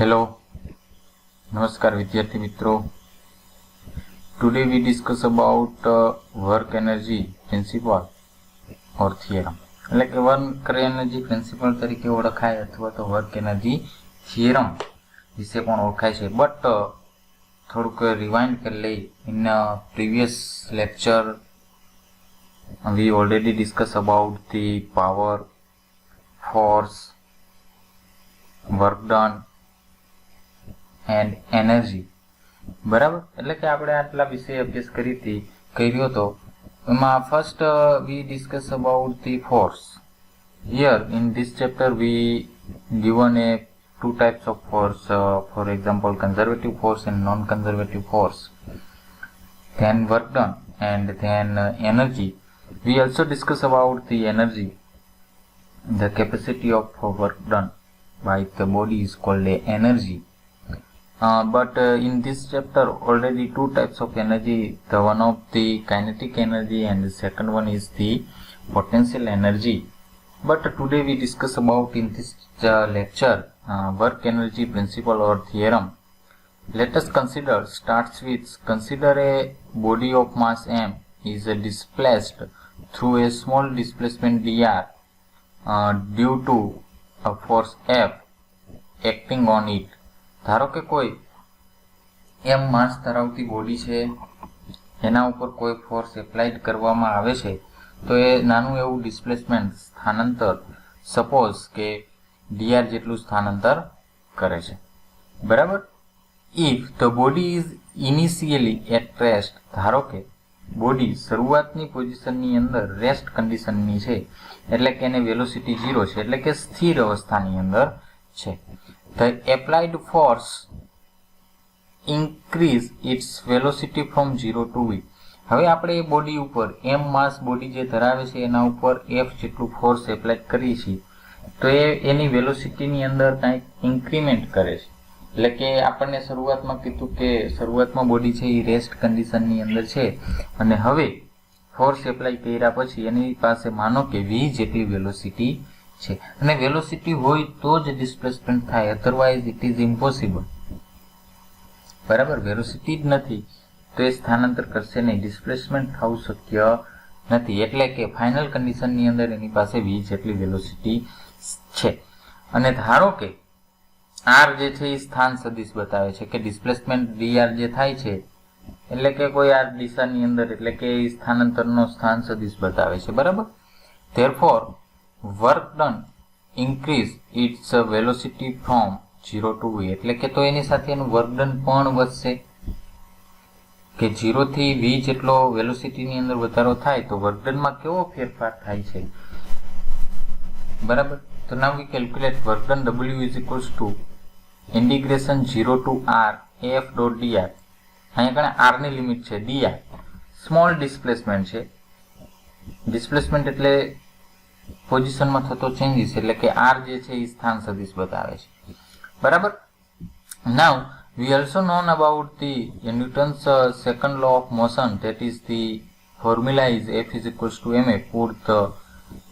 Hello, नमस्कार विद्यार्थी मित्रों. Today we discuss about work energy principle or theorem. એટલે કે વર્ક એનર્જી પ્રિન્સિપલ તરીકે ઓળખાય અથવા તો વર્ક એનર્જી થિયરમ વિશે પણ ઓળખાય છે. બટ થોડુંક રિવાઇન્ડ કરી લઈ. In previous lecture we already discussed about the power, force, work done and energy. બરાબર, એટલે કે આપણે આટલા વિશે અભ્યાસ કર્યો હતો. એમાં first we discuss about the force. Here in this chapter we given a two types of force, for example conservative force and non-conservative force, then work done and then energy. We also discuss about the energy. The capacity of work done by the body is called a energy. But in this chapter already two types of energy, the one of the kinetic energy and the second one is the potential energy. But today we discuss about in this lecture work energy principle or theorem. Let us consider a body of mass m is displaced through a small displacement dr due to a force F acting on it. ધારો કે કોઈ એમ માસ ધરાવતી body છે, એના ઉપર કોઈ force applied કરવામાં આવે છે, તો એ નાનું એવું ડિસ્પ્લેસમેન્ટ સ્થાનાંતર સપોઝ કે ડીઆર જેટલું સ્થાનાંતર કરે છે. બરાબર. If the body is initially at rest, ધારો કે બોડી શરૂઆતની પોઝિશનની અંદર રેસ્ટ કન્ડિશનની છે, એટલે કે એને વેલોસિટી 0 છે, એટલે કે સ્થિર અવસ્થાની અંદર છે. The applied force increase its velocity from 0 to v. હવે આપણે એ બોડી ઉપર એમ માસ બોડી જે ધરાવે છે એના ઉપર f જેટલું ફોર્સ એપ્લાય કરીએ છીએ, તો એ એની વેલોસિટીની અંદર કંઈક ઇન્ક્રીમેન્ટ કરે છે. એટલે કે આપણને શરૂઆતમાં કીધું કે શરૂઆતમાં બોડી છે એ રેસ્ટ કન્ડિશનની અંદર છે, અને હવે ફોર્સ એપ્લાય કર્યા પછી એની પાસે માનો કે v જેટલી વેલોસિટી છે, અને વેલોસિટી હોય તો જ ડિસ્પ્લેસમેન્ટ થાય, અધરવાઇઝ ઇટ ઇઝ ઇમ્પોસિબલ. બરાબર, વેલોસિટી જ નથી તો એ સ્થાનાંતર કરશે નહીં, ડિસ્પ્લેસમેન્ટ થવું શક્ય નથી. એટલે કે ફાઇનલ કન્ડિશનની અંદર એની પાસે v જેટલી વેલોસિટી છે. અને ધારો કે r જે છે એ સ્થાન સદિશ બતાવે છે કે ડિસ્પ્લેસમેન્ટ dr જે થાય છે, એટલે કે કોઈ આ દિશાની અંદર, એટલે કે એ સ્થાનાંતરનો સ્થાન સદિશ બતાવે છે. બરાબર. Therefore work done increase its velocity from 0 to v. એટલે કે તો એની સાથે એનું વર્ક ડન પણ વધશે કે 0 થી v જેટલો વેલોસિટીની અંદર વધારો થાય તો વર્ક ડનમાં કેવો ફેરફાર થાય છે. બરાબર. તો now we calculate work done w is equals to integration 0 to r af dot dr. અહીંયા કણે r ની લિમિટ છે, dr સ્મોલ ડિસ્પ્લેસમેન્ટ છે. ડિસ્પ્લેસમેન્ટ એટલે પોઝિશનમાં થતો ચેન્જીસ, એટલે કે r જે છે એ સ્થાન સદિશ બતાવે છે. બરાબર. નાઉ we also known about the Newton's second law of motion, that is the formula is F is equals to ma. Put the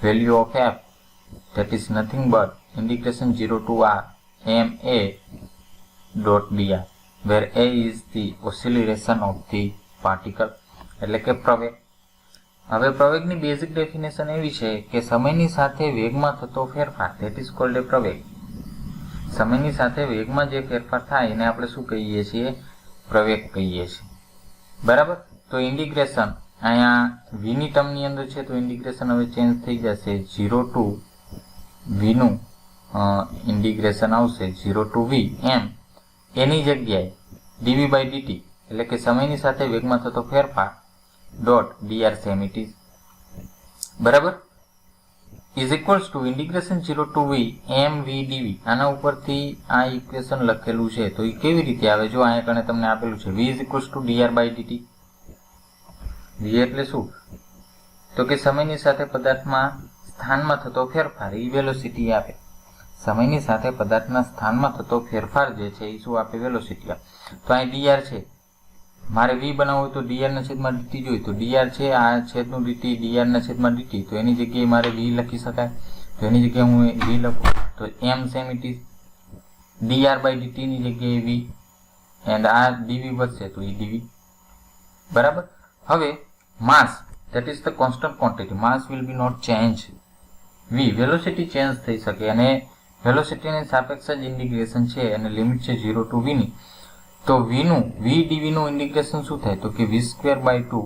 value of F, that is nothing but integration 0 to r ma dot dr, where a is the oscillation of the particle, એટલે કે પ્રવેગ. હવે પ્રવેગની basic definition એવી છે કે સમયની સાથે વેગમાં થતો ફેરફાર, ધેટ ઇઝ કોલ્ડ એ પ્રવેગ. સમયની સાથે વેગમાં જે ફેરફાર થાય એને આપણે શું કહીએ છીએ? પ્રવેગ કહીએ છીએ. બરાબર. તો ઇન્ટિગ્રેશન અહીંયા વીની ટર્મની અંદર છે, તો ઇન્ટિગ્રેશન હવે ચેન્જ થઈ જશે, 0 ટુ વીનું ઇન્ટિગ્રેશન આવશે 0 ટુ વી એમ, એની જગ્યાએ ડીવી બાય ડીટી, એટલે કે સમયની સાથે વેગમાં થતો ફેરફાર dot dr same it is. બરાબર. Is equals to integration 0 to v mv dv. આના ઉપરથી આ ઇક્વેશન લખેલું છે, તો એ કેવી રીતે આવે? જો અહીંયા કણે તમને આપેલું છે v is equals to dr by dt. v એટલે શું? તો કે સમયની સાથે પદાર્થમાં સ્થાનમાં થતો ફેરફાર, એ વેલોસિટી આપે. સમયની સાથે પદાર્થના સ્થાનમાં થતો ફેરફાર જે છે એ શું આપે? વેલોસિટી આપે. તો અહીં dr છે, મારે v બનાવવું હોય તો dr ના છેદમાં dt જોઈએ, તો dr છે આ છેદનું dt, dr ના છેદમાં dt, તો એની જગ્યાએ મારે v લખી શકાય. તો એની જગ્યાએ હું v લખું તો m same it is. dr/dt ની જગ્યાએ v એન્ડ આ dv વધશે તો એ dv. બરાબર. હવે માસ that is the constant quantity, mass will be not change. v velocity change થઈ શકે અને વેલોસિટીની સાપેક્ષ જ ઇન્ટિગ્રેશન છે અને લિમિટ છે 0 to v ની. તો v dv નું ઇન્ટિગ્રેશન શું થાય તો કે v²/2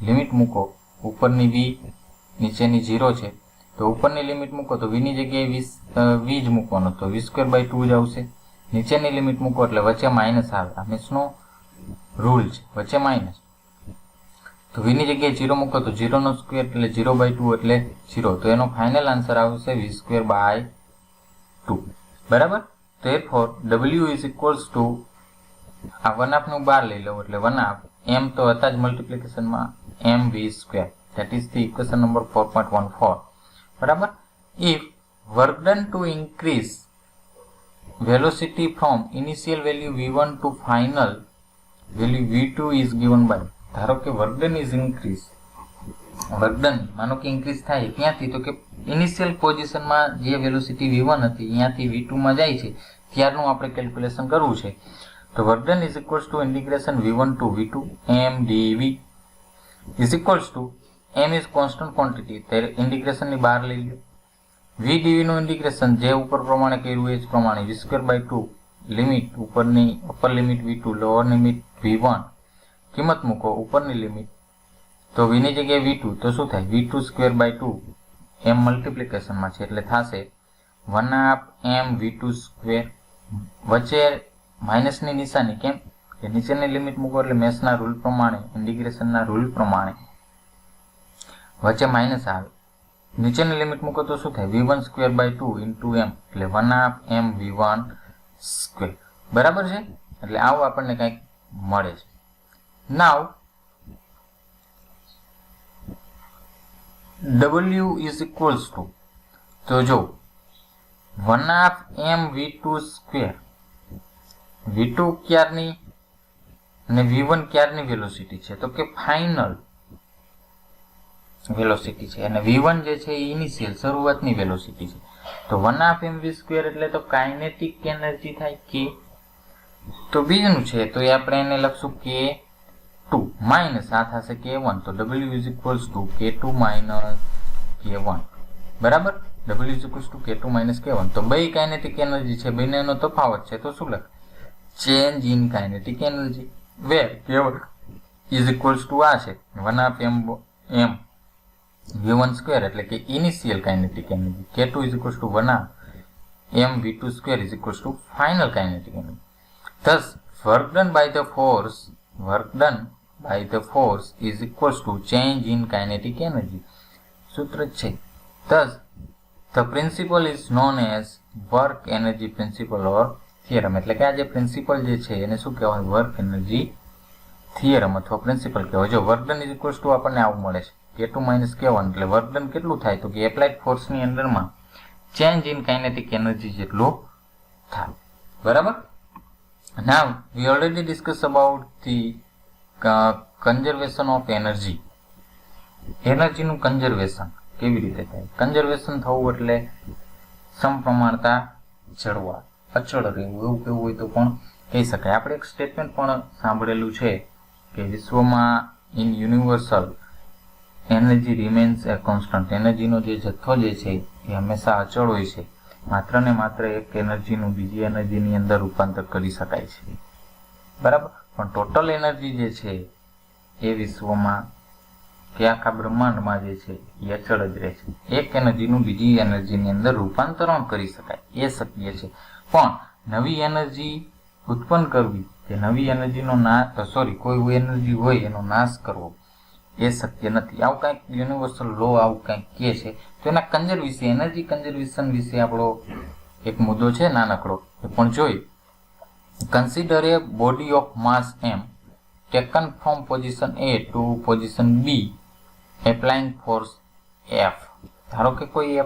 લિમિટ મૂકો, ઉપરની v નીચેની 0 છે તો ઉપરની લિમિટ મૂકો તો v ની જગ્યાએ v જ મૂકવાનો તો v²/2 જ આવશે. નીચેની લિમિટ મૂકો એટલે વચ્ચે માઇનસ આવે, આ મેથ્સનો રૂલ છે, વચ્ચે માઇનસ. તો v ની જગ્યાએ 0 મૂકો તો 0 નો સ્ક્વેર એટલે 0/2 એટલે 0. તો એનો ફાઇનલ આન્સર આવશે v²/2. બરાબર. therefore w is equals to આ 1/2 નું બહાર લઈ લો એટલે 1/2 m તો હતા જ મલ્ટીપ્લિકેશનમાં mv². that is the equation number 4.14. બરાબર. if work done to increase velocity from initial value v1 to final value v2 is given by, ધારો કે work done is increase, work done માનો કે ઇન્ક્રીઝ થાય ક્યાંથી તો કે ઇનિશિયલ પોઝિશનમાં જે વેલોસિટી v1 હતી અહીંયાથી v2 માં જાય છે ત્યારનું આપણે કેલ્ક્યુલેશન કરવું છે. તો work done is equals to integration v1 to v2 m dv is equals two m is constant quantity, ત્યારે ઇન્ટિગ્રેશન ની બહાર લઈ લો. v dv નું ઇન્ટિગ્રેશન જે ઉપર પ્રમાણે કર્યું એ જ પ્રમાણે v²/2 લિમિટ ઉપરની upper limit v2 lower limit v1 કિંમત મૂકો ઉપરની લિમિટ તો v ની જગ્યાએ v2 તો શું થાય v2²/2 m મલ્ટીપ્લિકેશનમાં છે એટલે થશે 1/2 m v2². વચ્ચે માઇનસની નિશાની કેમ કે નીચેની લિમિટ મૂકો એટલે મેથ્સના રૂલ પ્રમાણે ઇન્ટિગ્રેશનના રૂલ પ્રમાણે વચ્ચે માઇનસ આવે. નીચેની લિમિટ મૂકો તો શું થાય v1²/2 into m એટલે 1/2 m v1². બરાબર છે. એટલે આવું આપણને કંઈક મળે છે. Now w is equals to, તો જો 1/2 m v2², v2 ક્યારની અને v1 ક્યારની વેલોસિટી છે તો કે ફાઇનલ વેલોસિટી છે અને v1 જે છે એ ઇનિશિયલ શરૂઆતની વેલોસિટી છે. તો 1/2 m v² એટલે તો કાઇનેટિક એનર્જી થાય કે. તો બીજું છે તો એ આપણે એને લખશું કે 2 માઇનસ આ થશે k1 તો w is equals to k2 minus k1. બરાબર. w is equals to k2 minus k1 તો બે કાઇનેટિક એનર્જી છે, બંનેનો તફાવત છે તો શું લખ change in kinetic energy where k1 is equals to આ છે 1/2 m v1² એટલે કે initial kinetic energy, k2 is equals to 1/2 m v2² is equals to final kinetic energy. Thus work done by the force is equals to change in kinetic energy. સૂત્ર છે. Thus the principle is known as work energy principle or theorem. એટલે કે આ જે principal જે છે એને શું કહેવાય વર્ક એનર્જી થિયરમ અથવા પ્રિન્સિપલ કહેવાય. જો work done is equals two આપણને આવું મળે છે k2 - k1 એટલે વર્ક ડન કેટલું થાય તો કે એપ્લાઇડ ફોર્સ ની અંદરમાં ચેન્જ ઇન કાઇનેટિક એનર્જી જેટલું થાય. બરાબર. Now we already discussed about the conservation of energy. Energy નું કન્ઝર્વેશન કેવી રીતે થાય? કન્ઝર્વેશન થવું એટલે સમપ્રમાણતા જળવા, અચળ રહેવું, એવું કેવું હોય તો પણ કહી શકાય. આપણે એક સ્ટેટમેન્ટ પણ સાંભળેલું છે કે વિશ્વમાં in universal energy remains a constant. એનર્જીનો જે જથ્થો જે છે એ હંમેશા અચળ હોય છે. માત્ર ને માત્ર એક એનર્જીનું બીજી એનર્જીની અંદર રૂપાંતર કરી શકાય છે. બરાબર. પણ ટોટલ એનર્જી જે છે એ વિશ્વમાં કે આખા બ્રહ્માંડમાં જે છે એ અચળ જ રહે છે. એક એનર્જીનું બીજી એનર્જીની અંદર રૂપાંતરણ કરી શકાય એ શક્ય છે, પણ નવી એનર્જી ઉત્પન્ન કરવી કે નવી એનર્જીનો કોઈ એનર્જી હોય એનો નાશ કરવો એ શક્ય નથી. આવું કંઈક યુનિવર્સલ લો આવું કંઈક કહે છે. તો એના કન્ઝર્વેશન, એનર્જી કન્ઝર્વેશન વિશે આપણો એક મુદ્દો છે નાનકડો, એ પણ જોઈ. Consider A body of mass m taken from position A to position B applying force F. ધારો કે કોઈ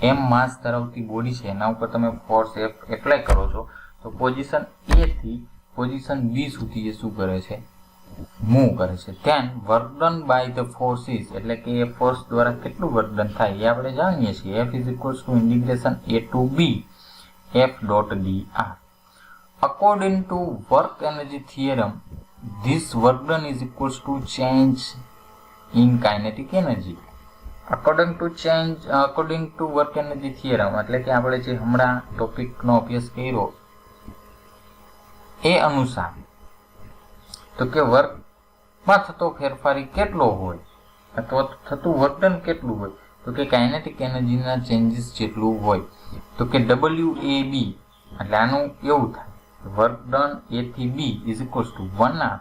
m માસ ધરાવતી બોડી છે એના ઉપર તમે ફોર્સ F એપ્લાય કરો છો તો પોઝિશન A થી પોઝિશન B સુધી એ શું કરે છે? મૂવ કરે છે. Then work done by the forces એટલે કે એ ફોર્સ દ્વારા કેટલું વર્ક ડન થાય એ આપણે જાણીએ છીએ. F is equals to integration A to B F dot dr. According to work energy theorem, this work done is equals to change in kinetic energy. According to work energy theorem એટલે કે આપણે જે હમણાં ટોપિકનો અભ્યાસ કર્યો એ અનુસાર તો કે વર્કમાં થતો ફેરફાર કેટલો હોય અથવા થતું વર્ક ડન કેટલું હોય તો કે કાઇનેટિક એનર્જીના ચેન્જીસ જેટલું હોય તો કે WAB એટલે આનું એવું થાય વર્ક ડન A થી B is equals two 1R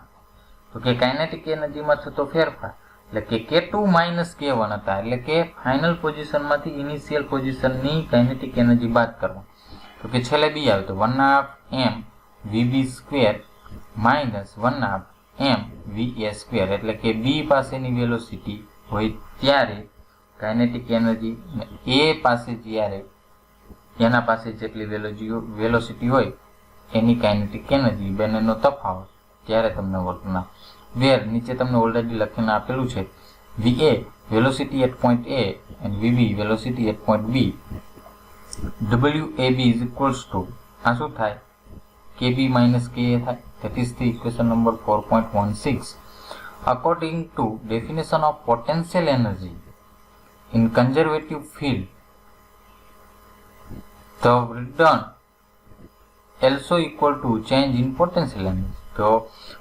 તો કે કાઇનેટિક એનર્જીમાં થતો ફેરફાર એટલે કે K2 માઇનસ K1 હતા એટલે કે ફાઇનલ પોઝિશનમાંથી ઇનિશિયલ પોઝિશનની કાઇનેટિક એનર્જી બાદ કરવા તો કે છેલ્લે B આવે તો 1/2 m VB square minus 1/2 m VA square એટલે કે B પાસેની વેલોસિટી હોય ત્યારે કાઇનેટિક એનર્જી A પાસે જ્યારે એના પાસે જેટલી વેલોસિટી હોય એની કાઇનેટિક એનર્જી બંનેનો તફાવત ત્યારે તમને વર્કના વેર નીચે તમને ઓલરેડી લખીને આપેલું છે VA velocity eight point A and VB velocity eight point B WAB is equals to આ શું થાય KB minus KA થાય. That is the equation number 4.16. According to definition of potential energy in conservative field, the return also equal to change in potential energy. તો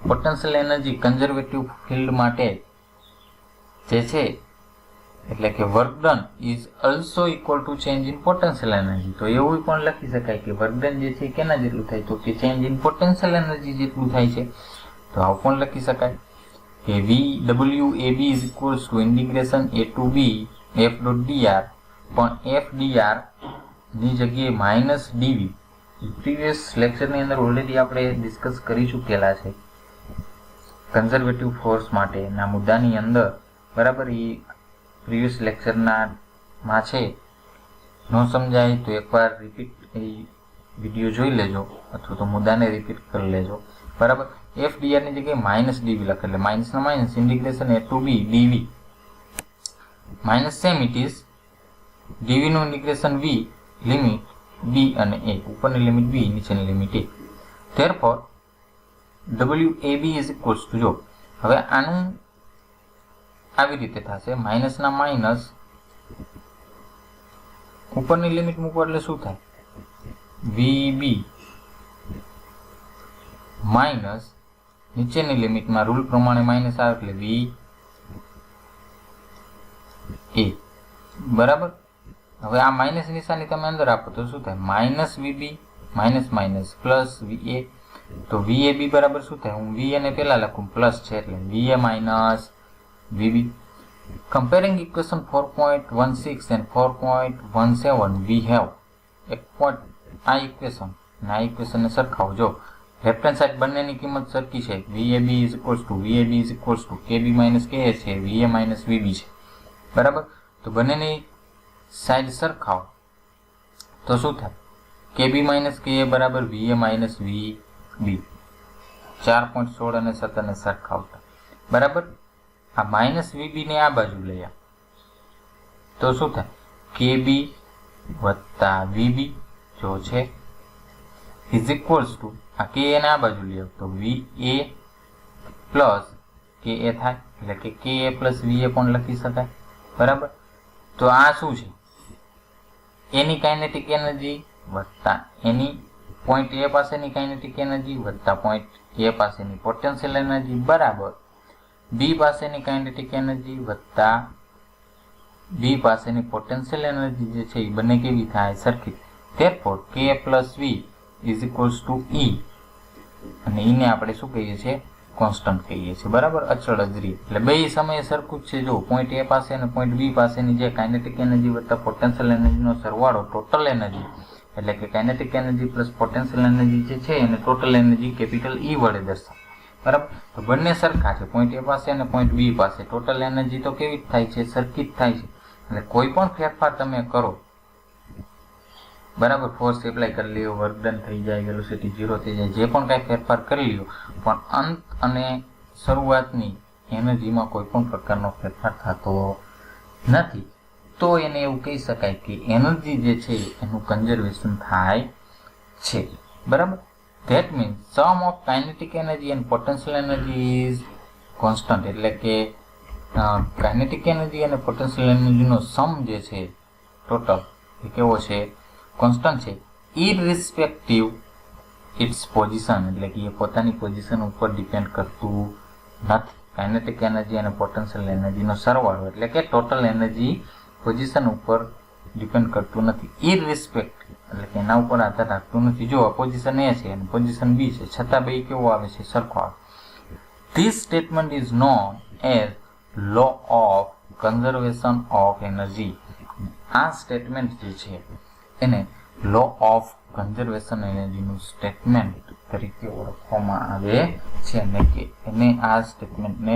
potential energy conservative field માટે જે છે એટલે કે work done is also equal to change in potential energy. તો એવું પણ લખી શકાય કે વર્ક ડન જે છે કેના જેટલું થાય તો કે ચેન્જ ઇન પોટેન્શિયલ એનર્જી જેટલું થાય છે. તો આવું પણ લખી શકાય કે WAB is equals to integration A to B F dot dr પણ F dr ની જગ્યાએ માઇનસ dV પ્રીવિયસ લેક્ચરની અંદર ઓલરેડી આપણે ડિસ્કસ કરી ચૂકેલા છે કન્ઝર્વેટિવ ફોર્સ માટેના મુદ્દાની અંદર બરાબર. એ પ્રીવિયસ લેક્ચરના માં છે ન સમજાય તો એકવાર રિપીટ એ વિડીયો જોઈ લેજો અથવા તો મુદ્દાને રિપીટ કરી લેજો બરાબર. F dr ની જગ્યાએ માઇનસ dV લખે એટલે માઇનસના minus integration A to B dV minus same it is dV નું ઇન્ટિગ્રેશન V લિમિટ B અને A ઉપરની લિમિટ B નીચેની limit A. Therefore WAB is equals to જો હવે આનું આવી રીતે થશે માઇનસના માઇનસ ઉપરની લિમિટ મૂકો એટલે શું થાય VB માઇનસ નીચેની લિમિટમાં રૂલ પ્રમાણે માઇનસ આવે એટલે VA બરાબર. હવે આ માઇનસ નિશાની તમે અંદર આપો તો શું થાય minus VB minus minus plus VA. તો VAB બરાબર શું થાય હું VA ને પહેલા લખું પ્લસ છે એટલે VA minus VB. Comparing equation 4.16 and 4.17 we have એક પોઈન્ટ આ ઇક્વેશન અને આ ઇક્વેશનને સરખાવો જો લેફ્ટ હેન્ડ સાઈડ બંનેની કિંમત સરખી છે VAB is equals to KB minus KA છે VA minus VB છે બરાબર. તો બંનેની સાઈડ સરખાવો તો શું થાય KB minus KA બરાબર VA minus VB 4.16 અને 17 ને સરખાવતા બરાબર. આ માઇનસ VB ને આ બાજુ લઈ આવ તો શું થાય KB વત્તા VB જો છે ઇઝ ઇક્વલ્સ ટુ આ KA ને આ બાજુ લઈ આવ તો VA પ્લસ KA થાય એટલે કે KA પ્લસ VA પણ લખી શકાય બરાબર. તો આ શું છે એની કાઇનેટિક એનર્જી વત્તા એની પોઈન્ટ A પાસેની કાઇનેટિક એનર્જી વત્તા પોઈન્ટ A પાસેની પોટેન્શિયલ એનર્જી બરાબર B પાસેની કાઇનેટિક એનર્જી વત્તા B પાસેની પોટેન્શિયલ એનર્જી જે છે એ બંને કેવી થાય સરખી. Therefore K plus V is equals to E અને E ને આપણે શું કહીએ છીએ કોન્સ્ટન્ટ કહીએ છીએ બરાબર અચળ અજરી એટલે બે સમયે સરખું જ છે. જો પોઈન્ટ A પાસે અને પોઈન્ટ B પાસેની જે કાઇનેટિક એનર્જી વત્તા પોટેન્શિયલ એનર્જીનો સરવાળો ટોટલ એનર્જી એટલે કે kinetic energy plus potential energy જે છે એને ટોટલ એનર્જી કેપિટલ E વડે દર્શાવે બરાબર. તો બંને સરખા છે પોઈન્ટ A પાસે અને પોઈન્ટ B પાસે ટોટલ એનર્જી તો કેવી થાય છે સરખી જ થાય છે. એટલે કોઈ પણ ફેરફાર તમે કરો બરાબર ફોર્સ એપ્લાય કરી લ્યો વર્ક ડન થઈ જાય વેલોસિટી 0 થઈ જાય જે પણ કાંઈ ફેરફાર કરી લ્યો પણ અંત અને શરૂઆતની એનર્જીમાં કોઈ પણ પ્રકારનો ફેરફાર થતો નથી તો એને એવું કહી શકાય કે એનર્જી જે છે એનું કન્ઝર્વેશન થાય છે, બરાબર. That means sum of kinetic energy and potential energy is constant, એટલે કે કાઇનેટિક એનર્જી અને પોટેન્શિયલ એનર્જીનો સમ જે છે ટોટલ એ કેવો છે, કોન્સ્ટન્ટ છે, ઇરરિસ્પેક્ટિવ ઇટ્સ પોઝિશન, એટલે કે એ પોતાની પોઝિશન ઉપર ડિપેન્ડ કરતું નથી. કાઇનેટિક એનર્જી અને પોટેન્શિયલ એનર્જીનો સરવાળો એટલે કે ટોટલ એનર્જી પોઝિશન ઉપર ડિપેન્ડ કરતું નથી. ઇરરિસ્પેક્ટ એટલે કે એના ઉપર આધાર રાખતું નથી. જો પોઝિશન એ છે અને પોઝિશન બી છે, છતાં બે કેવો આવે છે, સરખો આવે. This statement is known as law of conservation of energy. આ સ્ટેટમેન્ટ જે છે એને લો ઓફ કન્ઝર્વેશન એનર્જીનું સ્ટેટમેન્ટ તરીકે ઓળખવામાં આવે છે, અને કે એને આ સ્ટેટમેન્ટને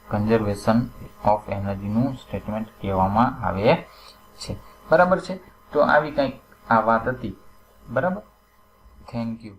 કન્ઝર્વેશન ઓફ એનર્જીનું સ્ટેટમેન્ટ કહેવામાં આવે છે. બરાબર છે. તો આવી કંઈક આ વાત હતી. બરાબર. Thank you.